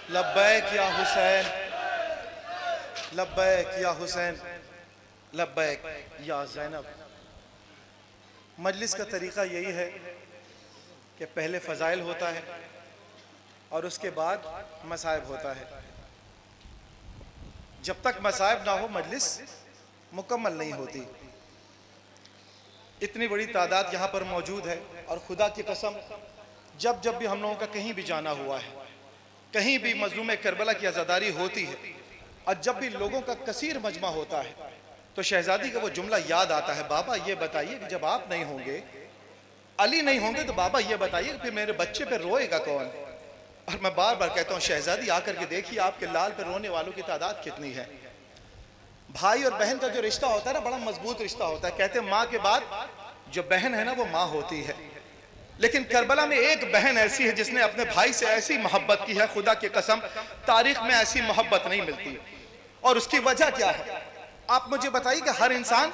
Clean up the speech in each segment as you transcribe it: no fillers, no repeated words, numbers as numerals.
लब्बैक या हुसैन, लब्बैक या हुसैन, लब्बैक या ज़ैनब। मजलिस का तरीक़ा यही है कि पहले फ़ज़ाइल होता है और उसके बाद मसाइब होता है। जब तक मसाइब ना हो मजलिस मुकम्मल नहीं होती। इतनी बड़ी तादाद यहाँ पर मौजूद है और खुदा की कसम जब जब भी हम लोगों का कहीं भी जाना हुआ है, कहीं भी मज़लूम करबला की आज़ादारी होती है और जब भी लोगों का कसीर मजमा होता है तो शहजादी का वो जुमला याद आता है, बाबा ये बताइए कि जब आप नहीं होंगे, अली नहीं होंगे, तो बाबा ये बताइए कि फिर मेरे बच्चे पे रोएगा कौन। और मैं बार बार कहता हूँ शहजादी आकर के देखिए आपके लाल पे रोने वालों की तादाद कितनी है। भाई और बहन का जो रिश्ता होता है ना, बड़ा मजबूत रिश्ता होता है। कहते हैं माँ के बाद जो बहन है ना वो माँ होती है, लेकिन करबला में एक बहन ऐसी है जिसने अपने भाई से ऐसी मोहब्बत की है, खुदा की कसम तारीख में ऐसी मोहब्बत नहीं मिलती। और उसकी वजह क्या है आप मुझे बताइए कि हर इंसान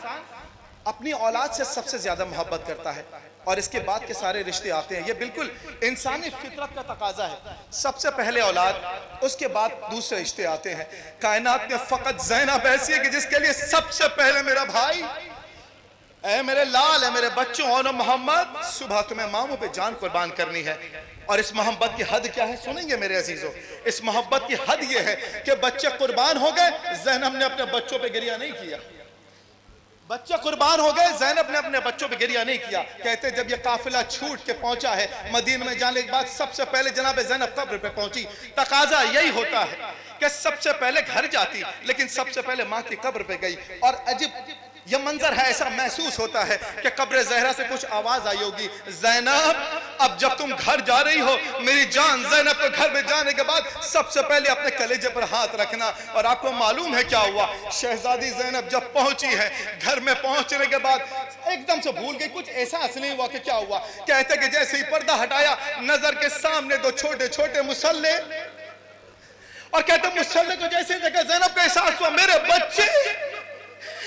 अपनी औलाद से सबसे ज्यादा मोहब्बत करता है और इसके बाद के सारे रिश्ते आते हैं। ये बिल्कुल इंसानी फितरत का तकाजा है। सबसे पहले औलाद, उसके बाद दूसरे रिश्ते आते हैं। कायनात में फकत ज़ैनब ऐसी है कि जिसके लिए सबसे पहले मेरा भाई, ऐ मेरे लाल, है मेरे बच्चों, और मोहम्मद सुबह तुम्हें मामों पे जान कुर्बान करनी है। और इस मोहब्बत की हद क्या है सुनेंगे मेरे अजीजों। इस मोहब्बत की हद ये है कि बच्चे कुर्बान हो गए, ज़ैनब ने अपने बच्चों पे गिरिया नहीं किया। बच्चे कुर्बान हो गए, ज़ैनब ने अपने बच्चों पे गिरिया नहीं किया। कहते जब ये काफिला छूट के पहुंचा है मदीने में जाने के बाद सबसे पहले जनाब ज़ैनब कब्र पे पहुंची। तकाजा यही होता है कि सबसे पहले घर जाती, लेकिन सबसे पहले माँ की कब्र पे गई। और अजीब यह मंजर है, ऐसा महसूस होता है कि कब्र ज़हरा से कुछ आवाज आई होगी, ज़ैनब अब जब तुम घर जा रही हो मेरी जान, ज़ैनब को घर में जाने के बाद सबसे पहले अपने कलेजे पर हाथ रखना। और आपको मालूम है क्या हुआ, शहजादी ज़ैनब जब पहुंची है, घर में पहुंचने के बाद एकदम से भूल गई, कुछ एहसास नहीं हुआ कि क्या हुआ। कहते कि जैसे ही पर्दा हटाया नजर के सामने दो छोटे छोटे मुसल्ले, और कहते मुसल्ले को जैसे देखा ज़ैनब का एहसास हुआ मेरे बच्चे।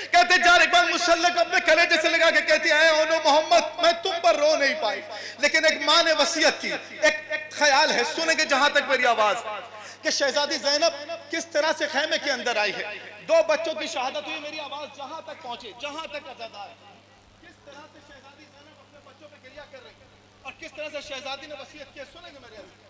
कहते चार एक बार मुसल्ले को अपने कलेजे से लगा के कहती है ओनो मोहम्मद मैं तुम पर रो नहीं पाई, लेकिन एक माँ ने वसीयत की, एक ख्याल है सुनेंगे जहां तक मेरी आवाज, कि शहजादी ज़ैनब किस तरह से खेमे के अंदर आई है। दो बच्चों की शहादत हुई, मेरी आवाज जहां तक पहुंचे, जहां तक अज़ादार, किस तरह से शहजादी ज़ैनब अपने बच्चों पे गिरिया कर रही है और किस तरह से शहजादी ने वसीयत की, सुनेंगे मेरे।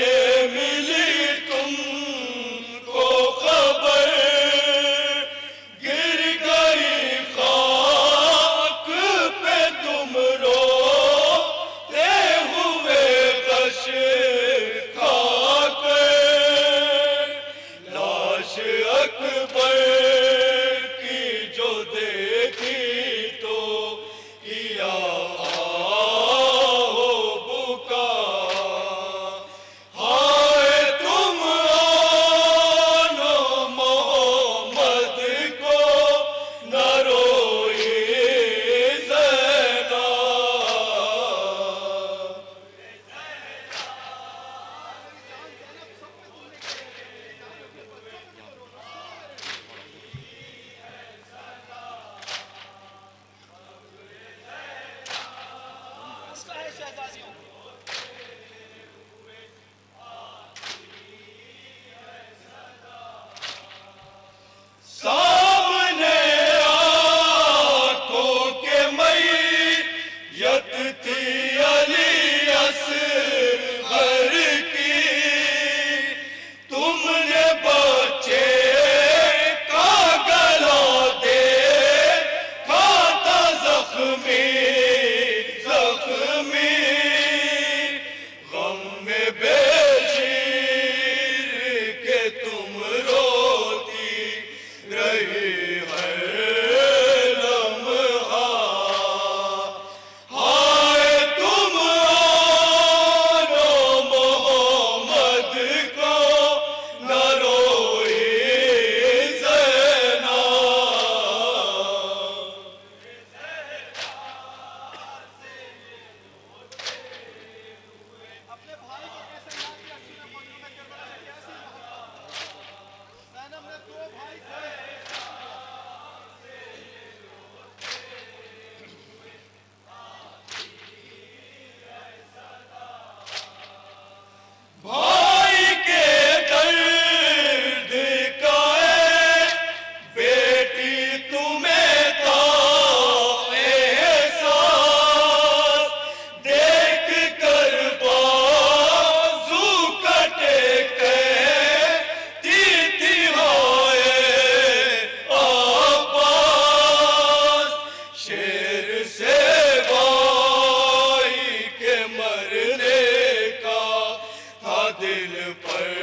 ये मिली तुमको खबर, गिर गई खाक पे तुम रोते हुए कश खाक, लाश अकबर की जो देखी तो किया सामने आंखों के मैयत थी अली असगर की, तुमने बच्चे का गला देखा था जख्मी जख्मी, गम में बेशीर के तुम रोती रही है लम्हा, हाय तुम आनो मोहम्मद को न रोई ज़ैना। अपने भाई को कैसे याद किया सीना मौजूद में करबला में कैसी ज़ैनब ने दो भाई थे। भाई के दर्द का बेटी तुम्हें था एहसास, देख कर बाजू कटे कहती थी हाय आबास, शेर से भाई के मरने का था दिल पर